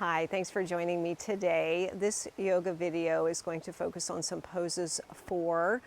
Hi, thanks for joining me today. This yoga video is going to focus on some poses for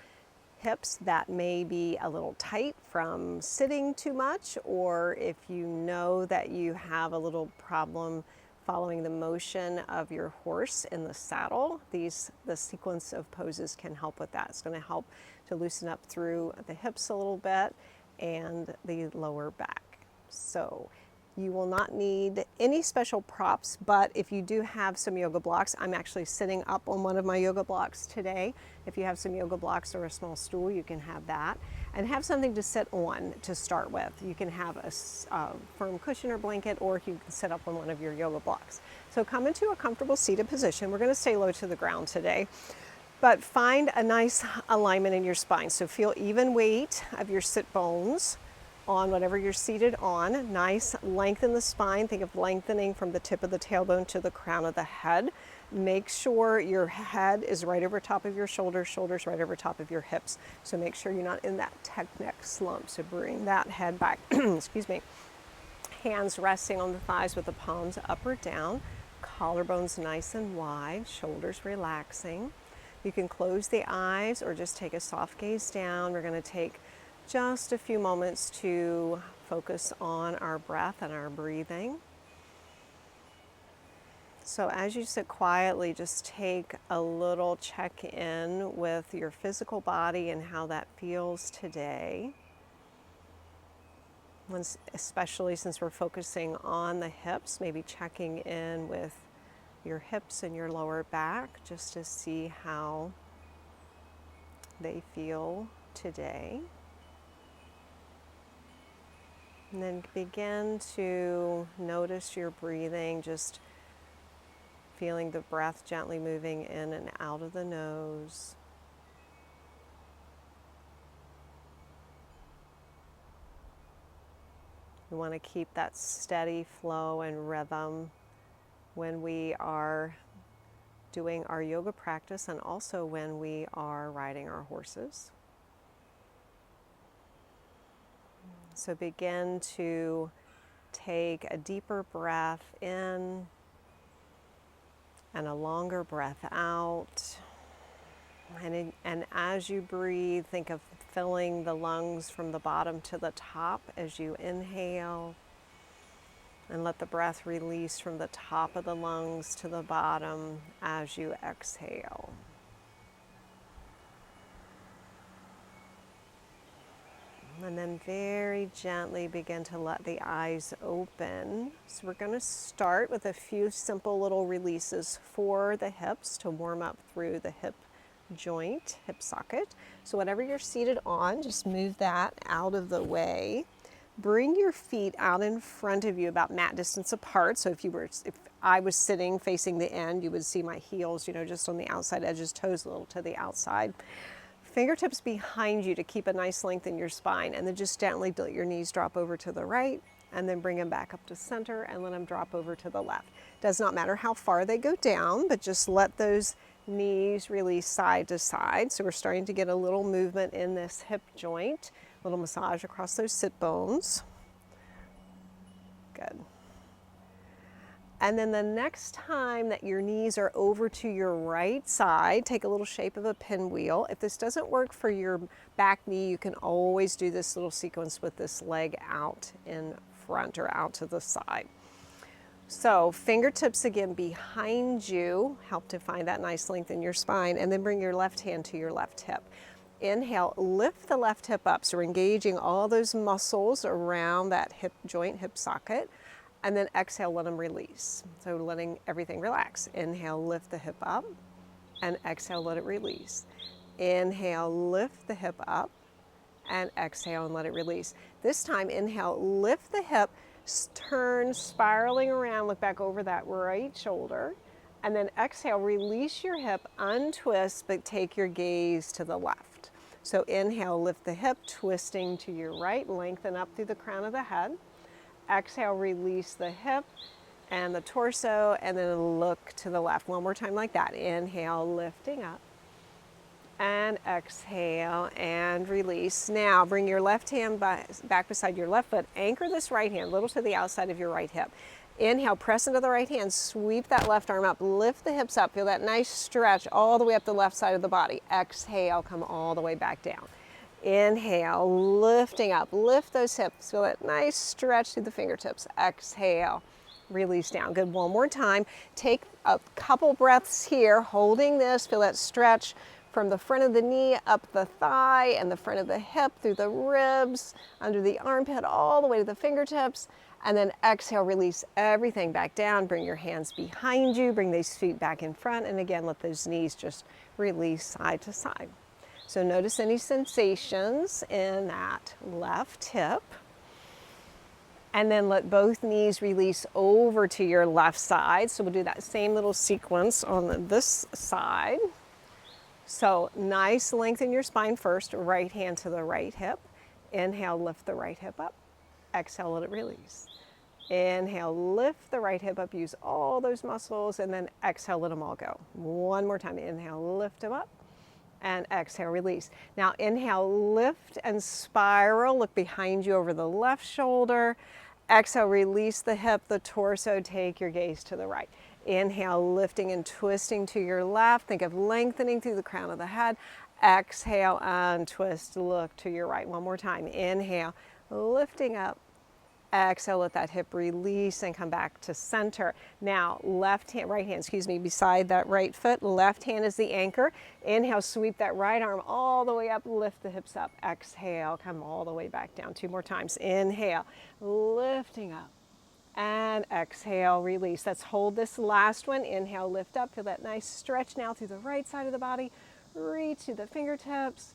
hips that may be a little tight from sitting too much, or if you know that you have a little problem following the motion of your horse in the saddle. The sequence of poses can help with that. It's going to help to loosen up through the hips a little bit and the lower back. So you will not need any special props, but if you do have some yoga blocks, I'm actually sitting up on one of my yoga blocks today. If you have some yoga blocks or a small stool, you can have that. And have something to sit on to start with. You can have a firm cushion or blanket, or you can sit up on one of your yoga blocks. So come into a comfortable seated position. We're gonna stay low to the ground today, but find a nice alignment in your spine. So feel even weight of your sit bones on whatever you're seated on. Nice length in the spine. Think of lengthening from the tip of the tailbone to the crown of the head. Make sure your head is right over top of your shoulders, shoulders right over top of your hips. So make sure you're not in that tech neck slump. So bring that head back, excuse me. Hands resting on the thighs with the palms up or down. Collarbones nice and wide, shoulders relaxing. You can close the eyes or just take a soft gaze down. We're going to take just a few moments to focus on our breath and our breathing. So as you sit quietly, just take a little check-in with your physical body and how that feels today. Especially since we're focusing on the hips, maybe checking in with your hips and your lower back just to see how they feel today. And then begin to notice your breathing, just feeling the breath gently moving in and out of the nose. We want to keep that steady flow and rhythm when we are doing our yoga practice and also when we are riding our horses. So begin to take a deeper breath in and a longer breath out. And as you breathe, think of filling the lungs from the bottom to the top as you inhale. And let the breath release from the top of the lungs to the bottom as you exhale. And then very gently begin to let the eyes open. So we're going to start with a few simple little releases for the hips to warm up through the hip joint, hip socket. So whatever you're seated on, just move that out of the way. Bring your feet out in front of you about mat distance apart. So if I was sitting facing the end, you would see my heels, just on the outside edges, toes a little to the outside. Fingertips behind you to keep a nice length in your spine, and then just gently let your knees drop over to the right, and then bring them back up to center and let them drop over to the left. Does not matter how far they go down, but just let those knees release side to side. So we're starting to get a little movement in this hip joint, a little massage across those sit bones. Good. And then the next time that your knees are over to your right side, take a little shape of a pinwheel. If this doesn't work for your back knee, you can always do this little sequence with this leg out in front or out to the side. So fingertips again behind you, help to find that nice length in your spine, and then bring your left hand to your left hip. Inhale, lift the left hip up. So we're engaging all those muscles around that hip joint, hip socket. And then exhale, let them release. So letting everything relax. Inhale, lift the hip up, and exhale, let it release. Inhale, lift the hip up, and exhale, and let it release. This time, inhale, lift the hip, turn spiraling around, look back over that right shoulder, and then exhale, release your hip, untwist, but take your gaze to the left. So inhale, lift the hip, twisting to your right, lengthen up through the crown of the head. Exhale, release the hip and the torso, and then look to the left. One more time like that. Inhale, lifting up, and exhale, and release. Now, bring your left hand back beside your left foot. Anchor this right hand a little to the outside of your right hip. Inhale, press into the right hand, sweep that left arm up, lift the hips up, feel that nice stretch all the way up the left side of the body. Exhale, come all the way back down. Inhale, lifting up, lift those hips, feel that nice stretch through the fingertips. Exhale, release down. Good, one more time. Take a couple breaths here, holding this, feel that stretch from the front of the knee, up the thigh, and the front of the hip, through the ribs, under the armpit, all the way to the fingertips. And then exhale, release everything back down. Bring your hands behind you, bring these feet back in front, and again, let those knees just release side to side. So notice any sensations in that left hip. And then let both knees release over to your left side. So we'll do that same little sequence on this side. So nice length in your spine first, right hand to the right hip. Inhale, lift the right hip up. Exhale, let it release. Inhale, lift the right hip up, use all those muscles, and then exhale, let them all go. One more time, inhale, lift them up, and exhale, release. Now inhale, lift and spiral, look behind you over the left shoulder. Exhale, release the hip, the torso, take your gaze to the right. Inhale, lifting and twisting to your left. Think of lengthening through the crown of the head. Exhale and twist, look to your right. One more time. Inhale, lifting up. Exhale, let that hip release and come back to center. Now, left hand, right hand, excuse me, beside that right foot. Left hand is the anchor. Inhale, sweep that right arm all the way up, lift the hips up. Exhale, come all the way back down. Two more times. Inhale, lifting up. And exhale, release. Let's hold this last one. Inhale, lift up. Feel that nice stretch now through the right side of the body. Reach to the fingertips.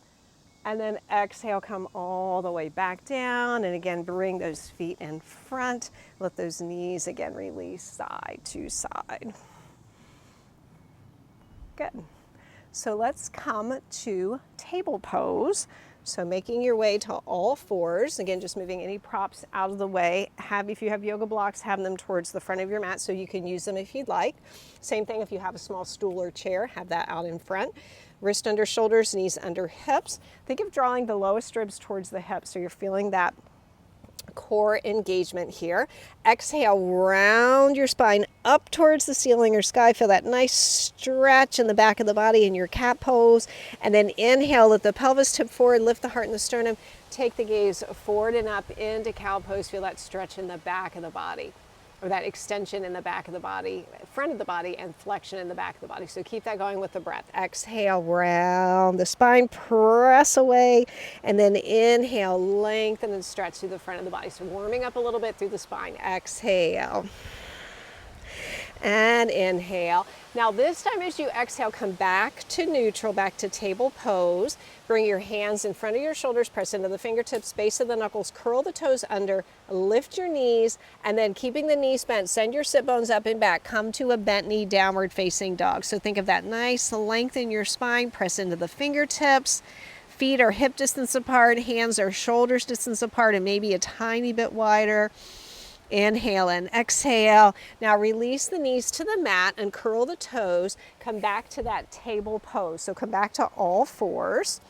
And then exhale, come all the way back down. And again, bring those feet in front. Let those knees again release side to side. Good. So let's come to table pose. So making your way to all fours. Again, just moving any props out of the way. If you have yoga blocks, have them towards the front of your mat so you can use them if you'd like. Same thing if you have a small stool or chair, have that out in front. Wrist under shoulders, knees under hips. Think of drawing the lowest ribs towards the hips so you're feeling that core engagement here. Exhale, round your spine up towards the ceiling or sky. Feel that nice stretch in the back of the body in your cat pose. And then inhale, let the pelvis tip forward, lift the heart and the sternum. Take the gaze forward and up into cow pose. Feel that stretch in the back of the body, or that extension in the back of the body, front of the body, and flexion in the back of the body. So keep that going with the breath. Exhale, round the spine, press away, and then inhale, lengthen and stretch through the front of the body. So warming up a little bit through the spine. Exhale. And inhale. Now this time as you exhale, come back to neutral, back to table pose. Bring your hands in front of your shoulders, press into the fingertips, base of the knuckles, curl the toes under, lift your knees, and then keeping the knees bent, send your sit bones up and back. Come to a bent knee, downward facing dog. So think of that nice length in your spine, press into the fingertips. Feet are hip distance apart, hands are shoulders distance apart, and maybe a tiny bit wider. Inhale and exhale. Now release the knees to the mat and curl the toes. Come back to that table pose. So come back to all fours.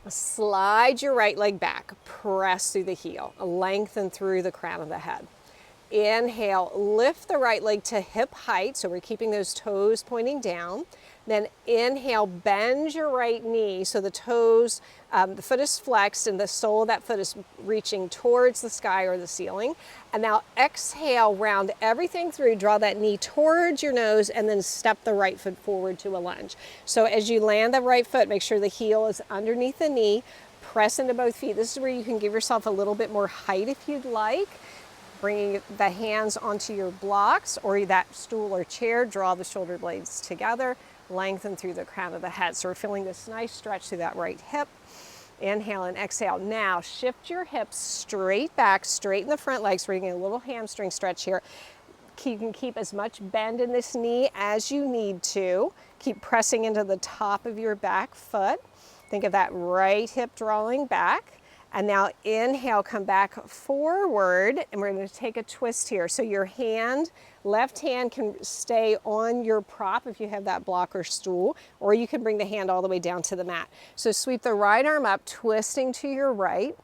Slide your right leg back. Press through the heel. Lengthen through the crown of the head. Inhale, lift the right leg to hip height. So we're keeping those toes pointing down. Then inhale, bend your right knee so the toes, the foot is flexed and the sole of that foot is reaching towards the sky or the ceiling. And now exhale, round everything through, draw that knee towards your nose, and then step the right foot forward to a lunge. So as you land the right foot, make sure the heel is underneath the knee, press into both feet. This is where you can give yourself a little bit more height if you'd like. Bringing the hands onto your blocks or that stool or chair, draw the shoulder blades together. Lengthen through the crown of the head. So we're feeling this nice stretch through that right hip. Inhale and exhale. Now shift your hips straight back, straighten the front legs. We're getting a little hamstring stretch here. You can keep as much bend in this knee as you need to. Keep pressing into the top of your back foot. Think of that right hip drawing back. And now inhale, come back forward, and we're going to take a twist here. So your hand, left hand can stay on your prop if you have that block or stool, or you can bring the hand all the way down to the mat. So sweep the right arm up, twisting to your right.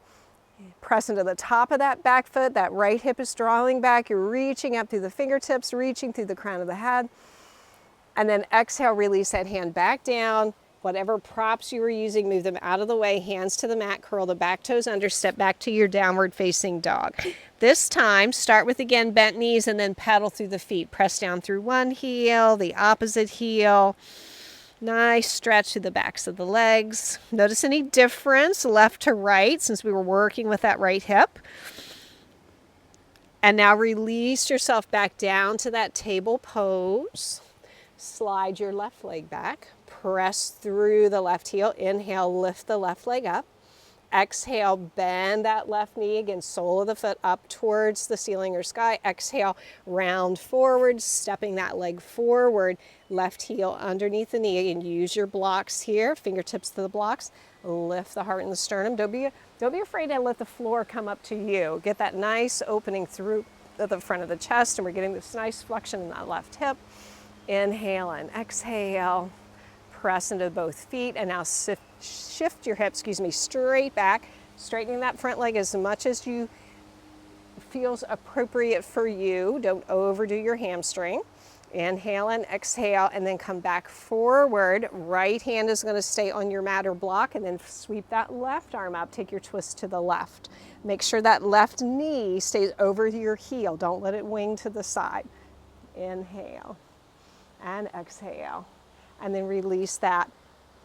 Press into the top of that back foot. That right hip is drawing back. You're reaching up through the fingertips, reaching through the crown of the head. And then exhale, release that hand back down. Whatever props you were using, move them out of the way, hands to the mat, curl the back toes under, step back to your downward facing dog. This time, start with, again, bent knees and then pedal through the feet. Press down through one heel, the opposite heel. Nice stretch to the backs of the legs. Notice any difference left to right since we were working with that right hip. And now release yourself back down to that table pose. Slide your left leg back. Press through the left heel. Inhale, lift the left leg up. Exhale, bend that left knee, again, sole of the foot up towards the ceiling or sky. Exhale, round forward, stepping that leg forward. Left heel underneath the knee, and use your blocks here, fingertips to the blocks. Lift the heart and the sternum. Don't be afraid to let the floor come up to you. Get that nice opening through the front of the chest, and we're getting this nice flexion in that left hip. Inhale and exhale. Press into both feet, and now shift your hips, straight back, straightening that front leg as much as you feels appropriate for you. Don't overdo your hamstring. Inhale and exhale, and then come back forward. Right hand is going to stay on your mat or block, and then sweep that left arm up. Take your twist to the left. Make sure that left knee stays over your heel. Don't let it wing to the side. Inhale and exhale. And then release that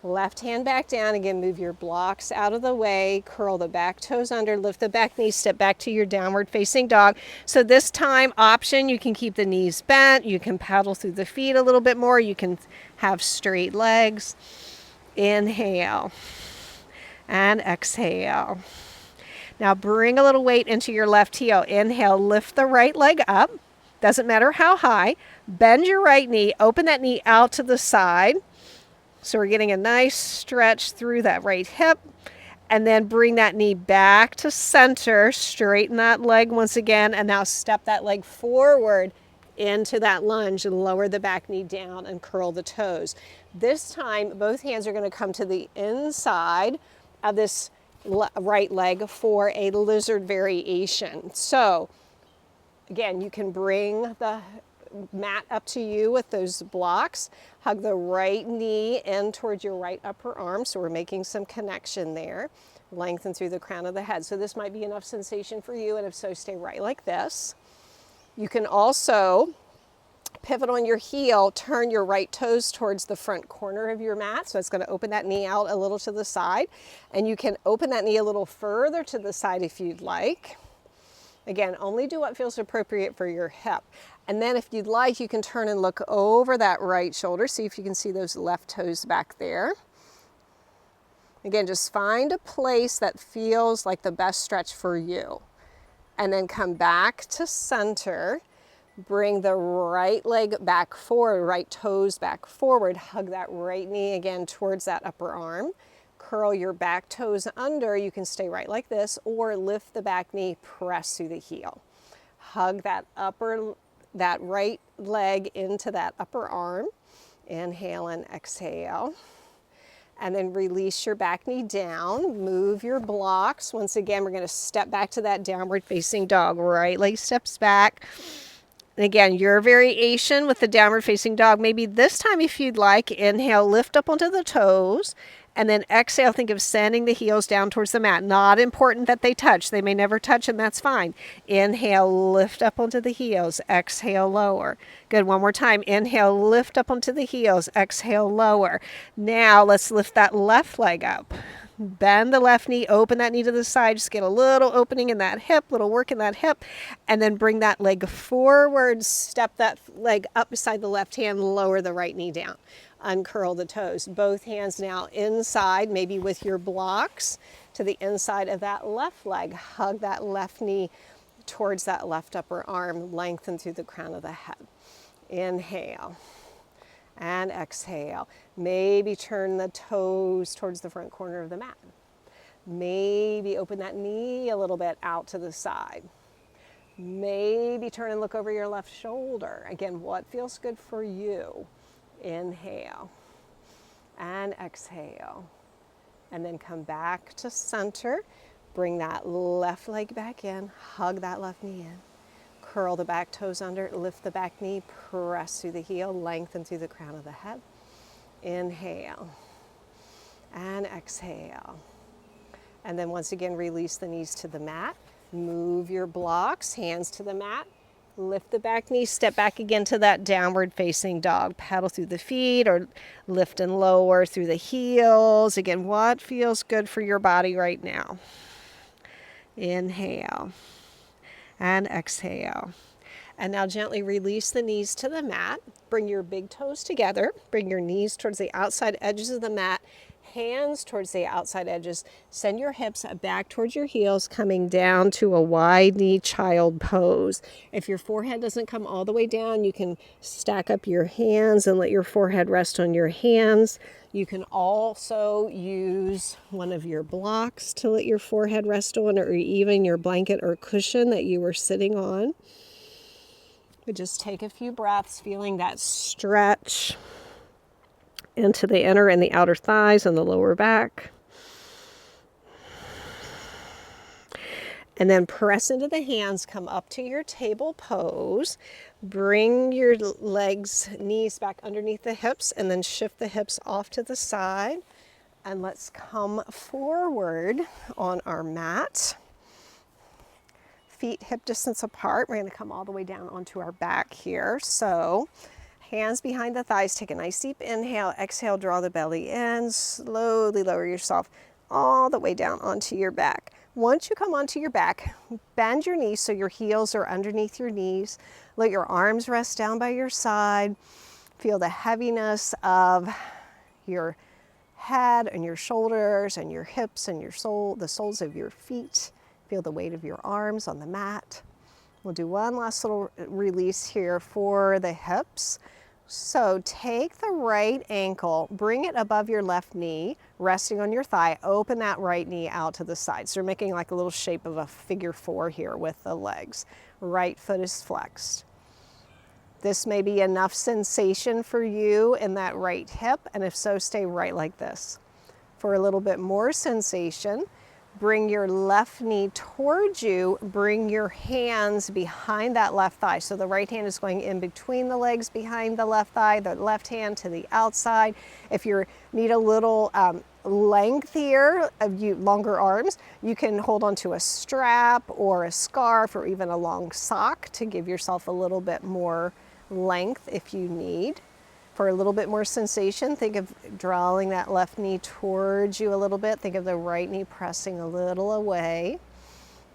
left hand back down. Again, move your blocks out of the way, curl the back toes under, lift the back knee, step back to your downward facing dog. So this time, option, you can keep the knees bent, you can paddle through the feet a little bit more, you can have straight legs. Inhale and exhale. Now bring a little weight into your left heel. Inhale, lift the right leg up. Doesn't matter how high. Bend your right knee, open that knee out to the side. So we're getting a nice stretch through that right hip. And then bring that knee back to center, straighten that leg once again, and now step that leg forward into that lunge and lower the back knee down and curl the toes. This time, both hands are going to come to the inside of this right leg for a lizard variation. So again, you can bring the mat up to you with those blocks. Hug the right knee in towards your right upper arm. So we're making some connection there. Lengthen through the crown of the head. So this might be enough sensation for you, and if so, stay right like this. You can also pivot on your heel, turn your right toes towards the front corner of your mat. So it's going to open that knee out a little to the side. And you can open that knee a little further to the side if you'd like. Again, only do what feels appropriate for your hip. And then if you'd like, you can turn and look over that right shoulder. See if you can see those left toes back there. Again, just find a place that feels like the best stretch for you. And then come back to center. Bring the right leg back forward, right toes back forward. Hug that right knee again towards that upper arm. Curl your back toes under. You can stay right like this, or lift the back knee, press through the heel. Hug that right leg into that upper arm. Inhale and exhale. And then release your back knee down. Move your blocks. Once again, we're going to step back to that downward facing dog. Right leg steps back. And again, your variation with the downward facing dog, maybe this time if you'd like, inhale, lift up onto the toes. And then exhale, think of sending the heels down towards the mat. Not important that they touch. They may never touch, and that's fine. Inhale, lift up onto the heels. Exhale, lower. Good. One more time. Inhale, lift up onto the heels. Exhale, lower. Now let's lift that left leg up. Bend the left knee, open that knee to the side. Just get a little opening in that hip, little work in that hip, and then bring that leg forward. Step that leg up beside the left hand, lower the right knee down. Uncurl the toes. Both hands now inside, maybe with your blocks to the inside of that left leg. Hug that left knee towards that left upper arm. Lengthen through the crown of the head. Inhale and exhale. Maybe turn the toes towards the front corner of the mat. Maybe open that knee a little bit out to the side. Maybe turn and look over your left shoulder. Again, what feels good for you? Inhale and exhale. And then come back to center. Bring that left leg back in, hug that left knee in. Curl the back toes under, lift the back knee, press through the heel, lengthen through the crown of the head. Inhale and exhale. And then once again, release the knees to the mat. Move your blocks, hands to the mat. Lift the back knee, step back again to that downward facing dog. Pedal through the feet or lift and lower through the heels. Again, what feels good for your body right now? Inhale and exhale. And now gently release the knees to the mat. Bring your big toes together. Bring your knees towards the outside edges of the mat. Hands towards the outside edges. Send your hips back towards your heels, coming down to a wide knee child pose. If your forehead doesn't come all the way down, you can stack up your hands and let your forehead rest on your hands. You can also use one of your blocks to let your forehead rest on, or even your blanket or cushion that you were sitting on. But just take a few breaths, feeling that stretch into the inner and the outer thighs and the lower back. And then press into the hands, come up to your table pose. Bring your legs, knees back underneath the hips, and then shift the hips off to the side. And let's come forward on our mat. Feet hip distance apart. We're going to come all the way down onto our back here. So hands behind the thighs, take a nice deep inhale, exhale, draw the belly in, slowly lower yourself all the way down onto your back. Once you come onto your back, bend your knees so your heels are underneath your knees. Let your arms rest down by your side. Feel the heaviness of your head and your shoulders and your hips and your the soles of your feet. Feel the weight of your arms on the mat. We'll do one last little release here for the hips. So take the right ankle, bring it above your left knee, resting on your thigh. Open that right knee out to the side. So you're making like a little shape of a figure 4 here with the legs. Right foot is flexed. This may be enough sensation for you in that right hip, and if so, stay right like this. For a little bit more sensation, bring your left knee towards you, bring your hands behind that left thigh. So the right hand is going in between the legs behind the left thigh, the left hand to the outside. If you need a little length here, longer arms, you can hold onto a strap or a scarf or even a long sock to give yourself a little bit more length if you need. For a little bit more sensation, think of drawing that left knee towards you a little bit. Think of the right knee pressing a little away.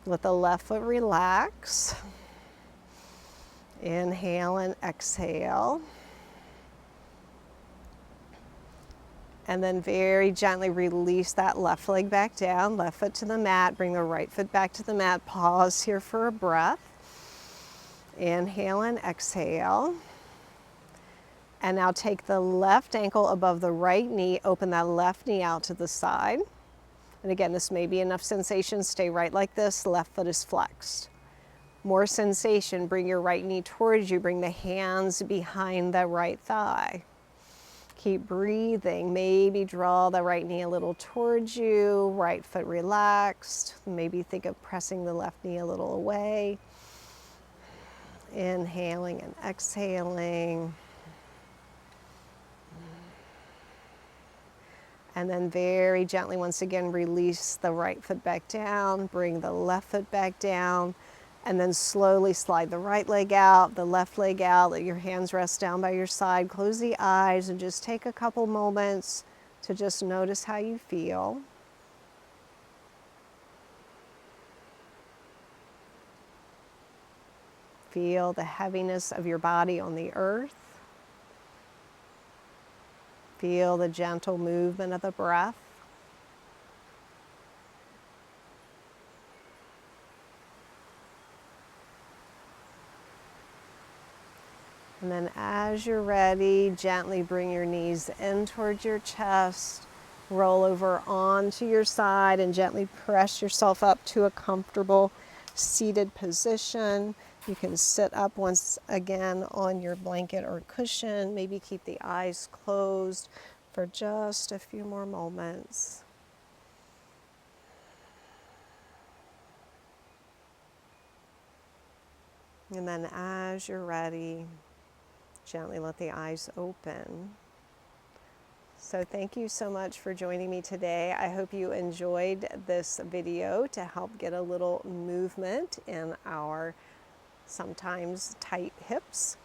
Let the left foot relax. Inhale and exhale. And then very gently release that left leg back down, left foot to the mat. Bring the right foot back to the mat. Pause here for a breath. Inhale and exhale. And now take the left ankle above the right knee, open that left knee out to the side. And again, this may be enough sensation. Stay right like this, left foot is flexed. More sensation, bring your right knee towards you, bring the hands behind the right thigh. Keep breathing, maybe draw the right knee a little towards you, right foot relaxed. Maybe think of pressing the left knee a little away. Inhaling and exhaling. And then very gently, once again, release the right foot back down, bring the left foot back down, and then slowly slide the right leg out, the left leg out, let your hands rest down by your side, close the eyes, and just take a couple moments to just notice how you feel. Feel the heaviness of your body on the earth. Feel the gentle movement of the breath. And then as you're ready, gently bring your knees in towards your chest, roll over onto your side and gently press yourself up to a comfortable seated position. You can sit up once again on your blanket or cushion. Maybe keep the eyes closed for just a few more moments. And then as you're ready, gently let the eyes open. So thank you so much for joining me today. I hope you enjoyed this video to help get a little movement in our sometimes tight hips.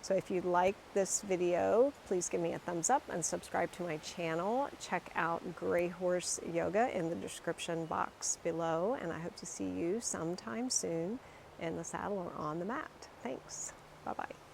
So if you like this video, please give me a thumbs up and subscribe to my channel. Check out Grey Horse Yoga in the description box below, and I hope to see you sometime soon in the saddle or on the mat. Thanks. Bye-bye.